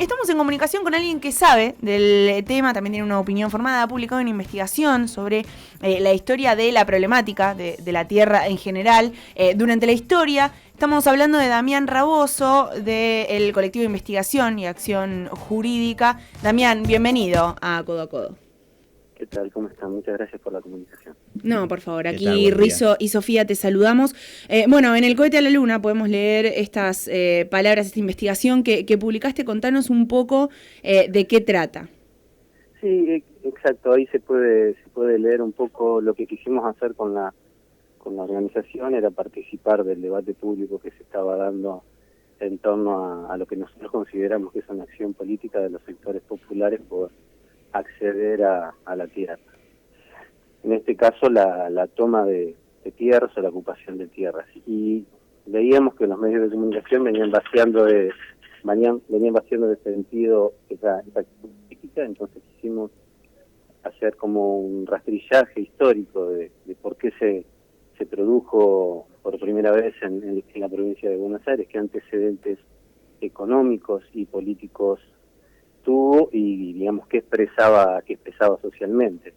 estamos en comunicación con alguien que sabe del tema, también tiene una opinión formada, ha publicado una investigación sobre la historia de la problemática de la tierra en general durante la historia. Estamos hablando de Damián Raboso, del colectivo de investigación y acción jurídica. Damián, bienvenido a Codo a Codo. ¿Qué tal? ¿Cómo están? Muchas gracias por la comunicación. No, por favor, ¿Qué tal? aquí Buen día. Rizo y Sofía te saludamos. Bueno, en El Cohete a la Luna podemos leer estas palabras, esta investigación que publicaste. Contanos un poco de qué trata. Sí, exacto. Ahí se puede leer un poco lo que quisimos hacer con la organización, era participar del debate público que se estaba dando en torno a lo que nosotros consideramos que es una acción política de los sectores populares por acceder a la tierra. En este caso, la toma de tierras o la ocupación de tierras. Y veíamos que los medios de comunicación venían vaciando de sentido esa acción política, entonces quisimos hacer como un rastrillaje histórico de por qué se produjo por primera vez en la provincia de Buenos Aires, qué antecedentes económicos y políticos tuvo y digamos qué expresaba socialmente.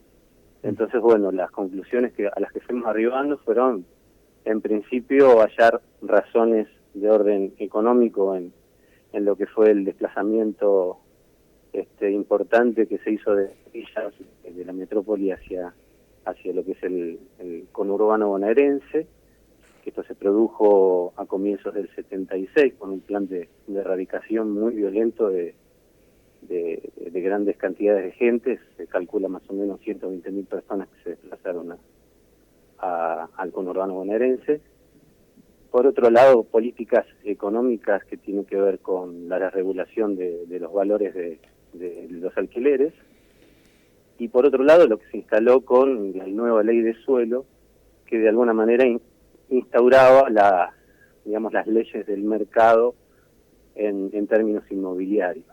Entonces, bueno, las conclusiones a las que fuimos arribando fueron, en principio, hallar razones de orden económico en lo que fue el desplazamiento importante que se hizo de villas de la metrópoli hacia lo que es el conurbano bonaerense, que esto se produjo a comienzos del 76 con un plan de erradicación muy violento de grandes cantidades de gente. Se calcula más o menos 120.000 personas que se desplazaron al conurbano bonaerense. Por otro lado, políticas económicas que tienen que ver con la regulación de los valores de los alquileres. Y por otro lado, lo que se instaló con la nueva ley de suelo, que de alguna manera instauraba las leyes del mercado en términos inmobiliarios.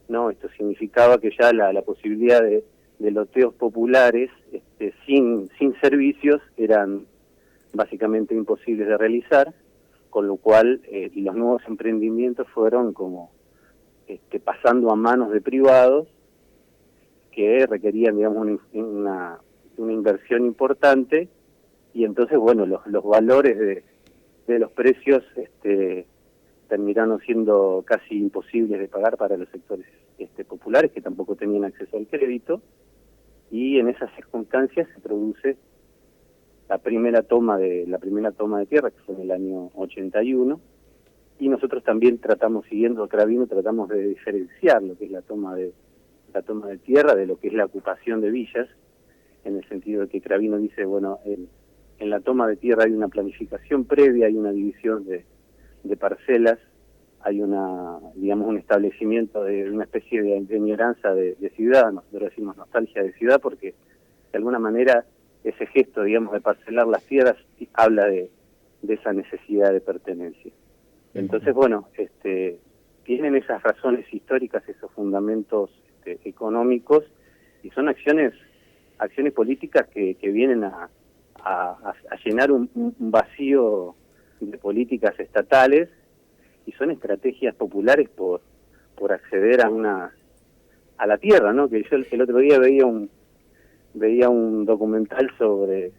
No, esto significaba que ya la posibilidad de loteos populares sin servicios eran básicamente imposibles de realizar, con lo cual los nuevos emprendimientos fueron como pasando a manos de privados que requerían, digamos, una inversión importante, y entonces, bueno, los valores de los precios terminaron siendo casi imposibles de pagar para los sectores populares, que tampoco tenían acceso al crédito, y en esas circunstancias se produce la primera toma de tierra, que fue en el año 81, y nosotros también siguiendo a Cravino, tratamos de diferenciar lo que es la toma de tierra de lo que es la ocupación de villas, en el sentido de que Cravino dice, bueno, en la toma de tierra hay una planificación previa, hay una división de parcelas, hay un establecimiento de una especie de añoranza de ciudad. Nosotros decimos nostalgia de ciudad porque de alguna manera ese gesto, digamos, de parcelar las tierras habla de esa necesidad de pertenencia. Entonces, bueno, tienen esas razones históricas, esos fundamentos económicos, y son acciones políticas que vienen a llenar un vacío de políticas estatales, y son estrategias populares por acceder a la tierra, ¿no? Que yo el otro día veía un documental sobre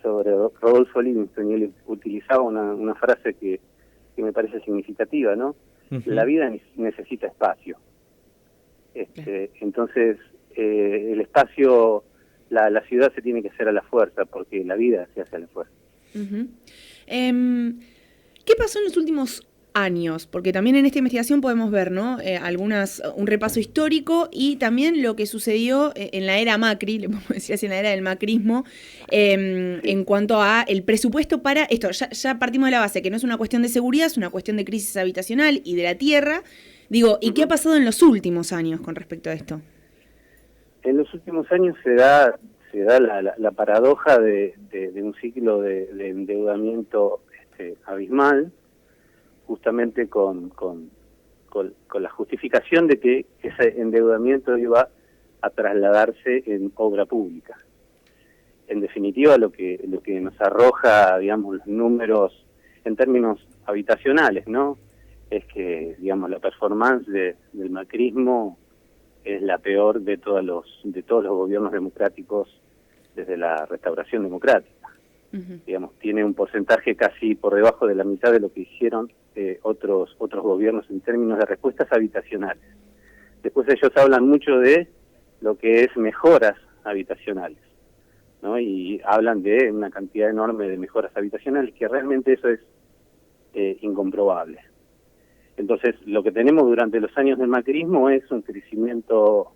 Rodolfo Livingston, y él utilizaba una frase que me parece significativa, ¿no? Uh-huh. La vida necesita espacio. Entonces, el espacio, la ciudad se tiene que hacer a la fuerza, porque la vida se hace a la fuerza. Uh-huh. ¿Qué pasó en los últimos años? Porque también en esta investigación podemos ver, ¿no? Un repaso histórico y también lo que sucedió en la era Macri, le podemos decir así, en la era del macrismo, en cuanto a el presupuesto para esto. Ya partimos de la base que no es una cuestión de seguridad, es una cuestión de crisis habitacional y de la tierra. Digo, ¿y qué ha pasado en los últimos años con respecto a esto? En los últimos años se da la paradoja de un ciclo de endeudamiento abismal, justamente con la justificación de que ese endeudamiento iba a trasladarse en obra pública. En definitiva, lo que nos arroja, digamos, los números en términos habitacionales, ¿no? es que, digamos, la performance del macrismo es la peor de todos los gobiernos democráticos desde la restauración democrática. Digamos, tiene un porcentaje casi por debajo de la mitad de lo que hicieron otros gobiernos en términos de respuestas habitacionales. Después ellos hablan mucho de lo que es mejoras habitacionales, ¿no? Y hablan de una cantidad enorme de mejoras habitacionales, que realmente eso es incomprobable. Entonces, lo que tenemos durante los años del macrismo es un crecimiento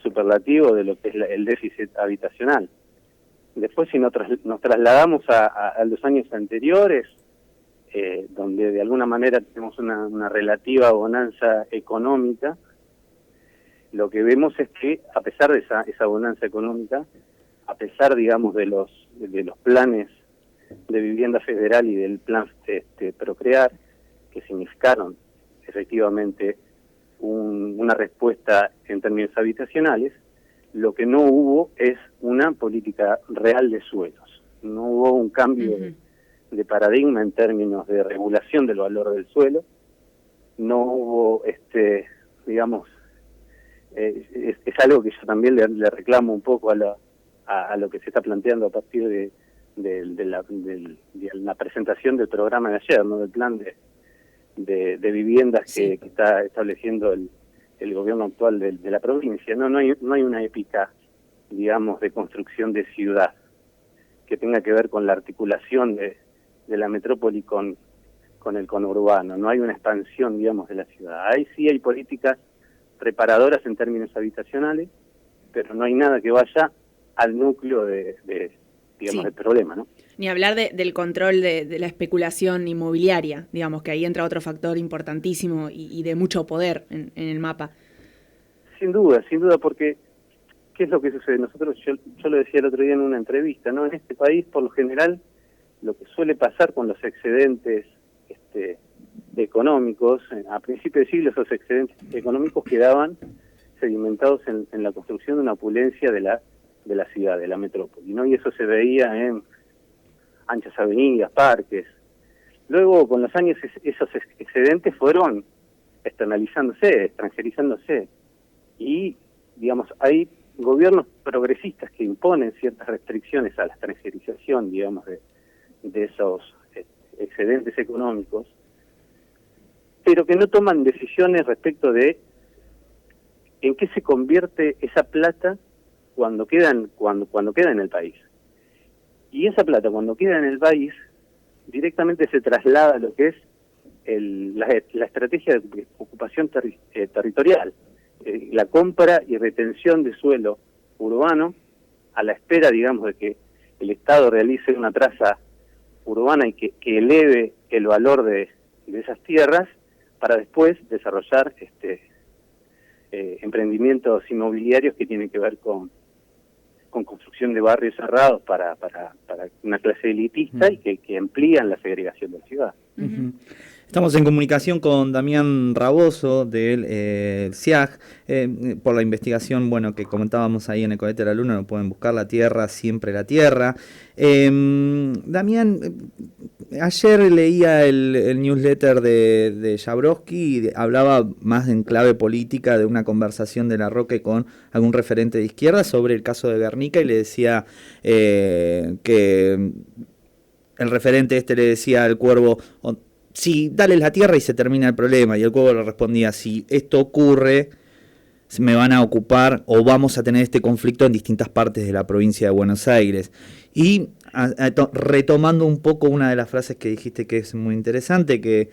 superlativo de lo que es el déficit habitacional. Después, si nos trasladamos a los años anteriores, donde de alguna manera tenemos una relativa bonanza económica, lo que vemos es que, a pesar de esa bonanza económica, a pesar, digamos, de los planes de vivienda federal y del plan Procrear, que significaron efectivamente una respuesta en términos habitacionales, lo que no hubo es una política real de suelos. No hubo un cambio de paradigma en términos de regulación del valor del suelo. No hubo, digamos, es algo que yo también le reclamo un poco a lo que se está planteando a partir de la presentación del programa de ayer, ¿no? Del plan de viviendas que está estableciendo el gobierno actual de la provincia. No hay una épica, digamos, de construcción de ciudad que tenga que ver con la articulación de la metrópoli con el conurbano. No hay una expansión, digamos, de la ciudad. Ahí sí hay políticas reparadoras en términos habitacionales, pero no hay nada que vaya al núcleo digamos, del problema, ¿no? Ni hablar del control de la especulación inmobiliaria, digamos, que ahí entra otro factor importantísimo y de mucho poder en el mapa. Sin duda, porque ¿qué es lo que sucede? Yo lo decía el otro día en una entrevista, ¿no? En este país, por lo general, lo que suele pasar con los excedentes económicos, a principios de siglo esos excedentes económicos quedaban sedimentados en la construcción de una opulencia de la ciudad, de la metrópoli, ¿no? Y eso se veía en anchas avenidas, parques. Luego, con los años, esos excedentes fueron extranjerizándose. Y, digamos, hay gobiernos progresistas que imponen ciertas restricciones a la extranjerización, digamos, de esos excedentes económicos, pero que no toman decisiones respecto de en qué se convierte esa plata cuando queda en el país. Y esa plata, cuando queda en el país, directamente se traslada a lo que es la estrategia de ocupación territorial, la compra y retención de suelo urbano, a la espera, digamos, de que el Estado realice una traza urbana y que eleve el valor de esas tierras, para después desarrollar emprendimientos inmobiliarios que tienen que ver con construcción de barrios cerrados para una clase elitista y que amplían la segregación de la ciudad. Estamos en comunicación con Damián Raboso del CIAG por la investigación, bueno, que comentábamos ahí en El Cohete de la Luna. Lo pueden buscar, La Tierra, siempre la Tierra. Damián, ayer leía el newsletter de Jabrowski y hablaba más en clave política de una conversación de La Roque con algún referente de izquierda sobre el caso de Guernica, y le decía que el referente le decía al Cuervo: sí, dale la tierra y se termina el problema. Y el Cuervo le respondía: si esto ocurre, me van a ocupar o vamos a tener este conflicto en distintas partes de la provincia de Buenos Aires. Y retomando un poco una de las frases que dijiste, que es muy interesante, que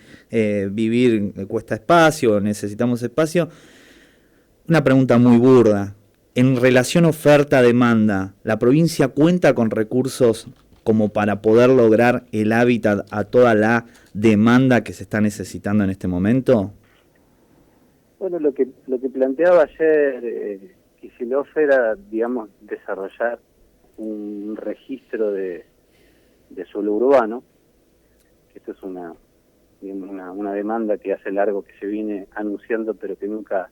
vivir cuesta espacio, necesitamos espacio. Una pregunta muy burda. En relación oferta-demanda, ¿la provincia cuenta con recursos como para poder lograr el hábitat a toda la demanda que se está necesitando en este momento? Bueno, lo que planteaba ayer Kicillof era, digamos, desarrollar un registro de suelo urbano. Esto es una demanda que hace largo que se viene anunciando, pero que nunca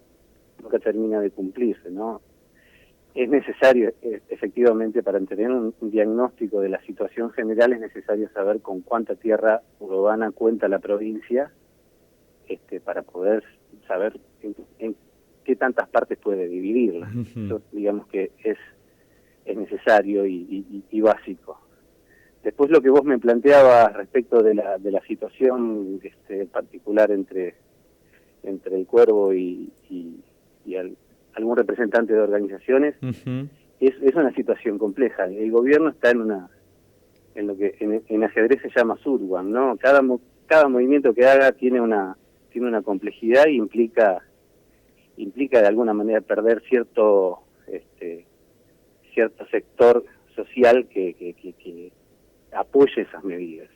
termina de cumplirse, ¿no? Es necesario, efectivamente, para tener un diagnóstico de la situación general, es necesario saber con cuánta tierra urbana cuenta la provincia para poder saber en qué tantas partes puede dividirla. Eso, digamos que es necesario y básico. Después lo que vos me planteabas respecto de la situación particular entre el Cuervo y algún representante de organizaciones, es una situación compleja. El gobierno está en lo que en ajedrez se llama surwan, ¿no? Cada movimiento que haga tiene una complejidad y implica de alguna manera perder cierto sector social que apoye esas medidas.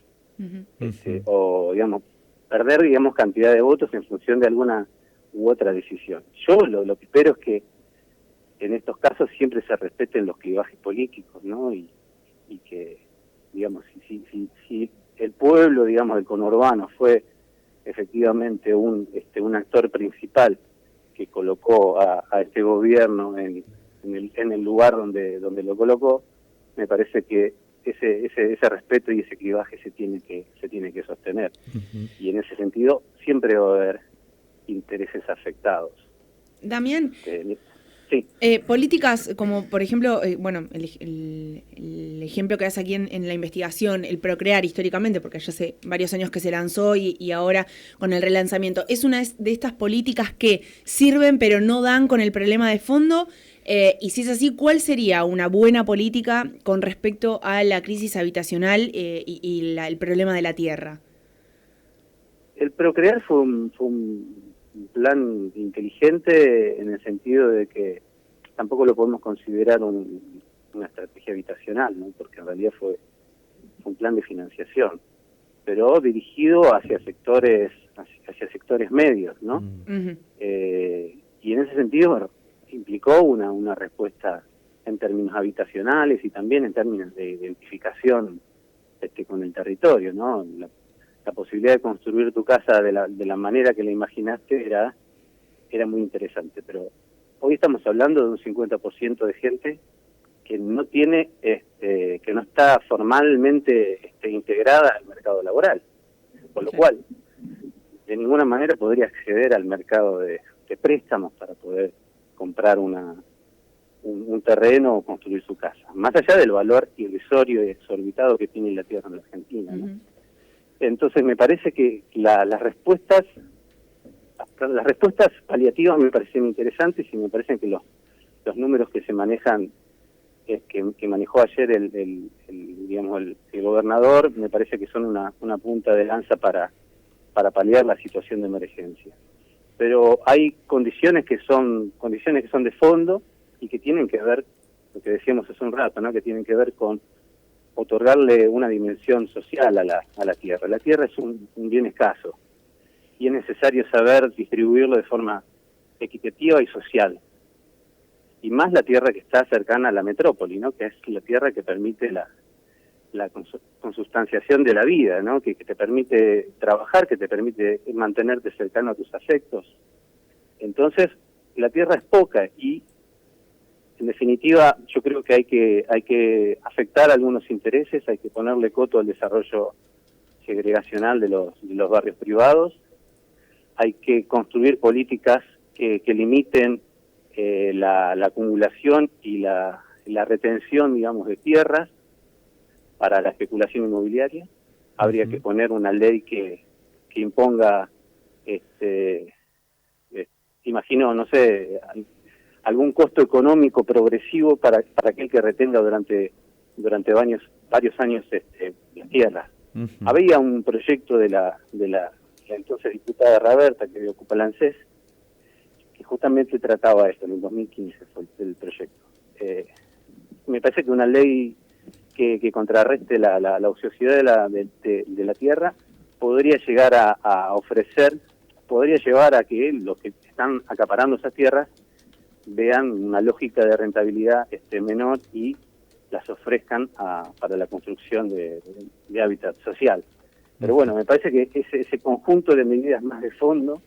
O, digamos, perder, digamos, cantidad de votos en función de alguna u otra decisión. Yo lo que espero es que en estos casos siempre se respeten los clivajes políticos, ¿no? Y que, digamos, si el pueblo, digamos, del conurbano fue efectivamente un actor principal que colocó a este gobierno en el lugar donde lo colocó, me parece que ese respeto y ese clivaje se tiene que sostener. Y en ese sentido siempre va a haber intereses afectados. Damián, sí. Políticas como, por ejemplo, el ejemplo que das aquí en la investigación, el Procrear históricamente, porque ya hace varios años que se lanzó y ahora con el relanzamiento, ¿es una de estas políticas que sirven pero no dan con el problema de fondo? Y si es así, ¿cuál sería una buena política con respecto a la crisis habitacional y el problema de la tierra? El Procrear fue un plan inteligente en el sentido de que tampoco lo podemos considerar una estrategia habitacional, ¿no? Porque en realidad fue un plan de financiación, pero dirigido hacia sectores medios, ¿no? Y en ese sentido implicó una respuesta en términos habitacionales y también en términos de identificación con el territorio, ¿no? La posibilidad de construir tu casa de la manera que la imaginaste era muy interesante, pero hoy estamos hablando de un 50% de gente que no tiene, que no está formalmente integrada al mercado laboral, con lo cual de ninguna manera podría acceder al mercado de préstamos para poder comprar un terreno o construir su casa, más allá del valor irrisorio y exorbitado que tiene la tierra en la Argentina, ¿no? Entonces me parece que las respuestas paliativas me parecen interesantes y me parecen que los números que se manejan, que manejó ayer el gobernador, me parece que son una punta de lanza para paliar la situación de emergencia. Pero hay condiciones que son de fondo y que tienen que ver, lo que decíamos hace un rato, ¿no? Que tienen que ver con otorgarle una dimensión social a la tierra. La tierra es un bien escaso y es necesario saber distribuirlo de forma equitativa y social. Y más la tierra que está cercana a la metrópoli, ¿no? Que es la tierra que permite la consustanciación de la vida, ¿no? Que te permite trabajar, que te permite mantenerte cercano a tus afectos. Entonces, la tierra es poca y, en definitiva, yo creo que hay que afectar algunos intereses, hay que ponerle coto al desarrollo segregacional de los barrios privados, hay que construir políticas que limiten la acumulación y la retención, digamos, de tierras para la especulación inmobiliaria. Habría que poner una ley que imponga, imagino, no sé, algún costo económico progresivo para aquel que retenga durante varios años las tierras. Había un proyecto de la entonces diputada Raberta, que hoy ocupa el ANSES, que justamente trataba esto. En el 2015 fue el proyecto. Me parece que una ley que contrarreste la ociosidad de la tierra podría llegar a ofrecer, podría llevar a que los que están acaparando esas tierras vean una lógica de rentabilidad menor y las ofrezcan para la construcción de hábitat social. Pero bueno, me parece que ese conjunto de medidas más de fondo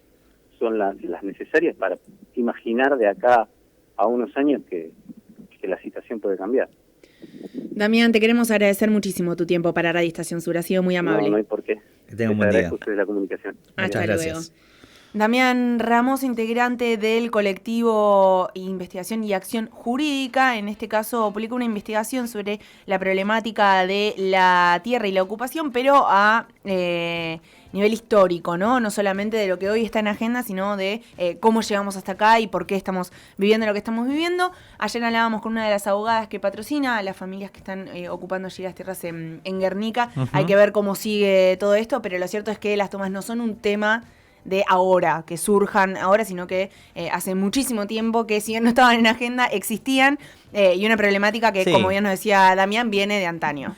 son las necesarias para imaginar de acá a unos años que la situación puede cambiar. Damián, te queremos agradecer muchísimo tu tiempo para Radio Estación Sur, ha sido muy amable. No hay por qué. Que tenga un buen día. Ustedes la comunicación. Hasta luego. Damián Ramos, integrante del colectivo Investigación y Acción Jurídica, en este caso publica una investigación sobre la problemática de la tierra y la ocupación, pero a nivel histórico, ¿no? No solamente de lo que hoy está en agenda, sino de cómo llegamos hasta acá y por qué estamos viviendo lo que estamos viviendo. Ayer hablábamos con una de las abogadas que patrocina a las familias que están ocupando allí las tierras en Guernica. Uh-huh. Hay que ver cómo sigue todo esto, pero lo cierto es que las tomas no son un tema de ahora, que surjan ahora, sino que hace muchísimo tiempo que si bien no estaban en agenda, existían, y una problemática que, como bien nos decía Damián, viene de antaño.